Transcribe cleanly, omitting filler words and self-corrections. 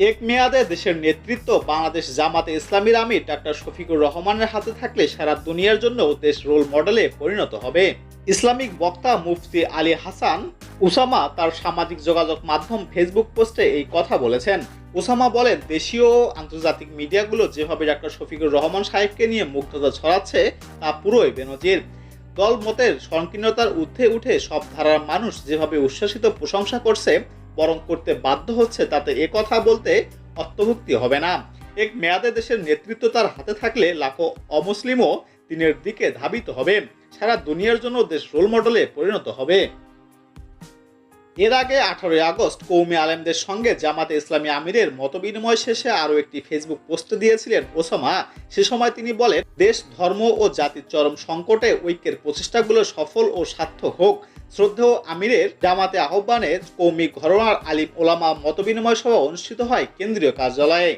এক মেয়াদে দেশের নেতৃত্ব বাংলাদেশ জামাতে ইসলামীর আমির ডাক্তার শফিকুর রহমানের হাতে থাকলে সারা দুনিয়ার জন্য দেশ রোল মডেলে পরিণত হবে। ইসলামিক বক্তা মুফতি আলী হাসান উসামা তার সামাজিক যোগাযোগ মাধ্যম ফেসবুক পোস্টে এই কথা বলেছেন। উসামা বলেন, দেশীয় ও আন্তর্জাতিক মিডিয়াগুলো যেভাবে ডাক্তার শফিকুর রহমান সাহেবকে নিয়ে মুগ্ধতা ছড়াচ্ছে তা পুরোই বেনজির। দল মতের সংকীর্ণতার ঊর্ধ্বে উঠে সব ধারার মানুষ যেভাবে উচ্ছ্বাসিত প্রশংসা করছে, বরং করতে বাধ্য হচ্ছে, তাতে এ কথা বলতে অত্যভুক্তি হবে না। এক মেয়াদে দেশের নেতৃত্ব তার হাতে থাকলে লাখো অমুসলিমও দিনের দিকে ধাবিত হবে, সারা দুনিয়ার জন্য দেশ রোল মডেলে পরিণত হবে। এর আগে 18 আগস্ট কওমি আলেমদের সঙ্গে জামাতে ইসলামী আমিরের মতবিনিময় শেষে আরও একটি ফেসবুক পোস্ট দিয়েছিলেন ওসামা। সে সময় তিনি বলেন, দেশ, ধর্ম ও জাতির চরম সংকটে ঐক্যের প্রচেষ্টাগুলো সফল ও সার্থক হোক। শ্রদ্ধেয় আমিরের জামাতে আহ্বানে কওমি ঘরানার আলিম ওলামা মতবিনিময় সভা অনুষ্ঠিত হয় কেন্দ্রীয় কার্যালয়ে।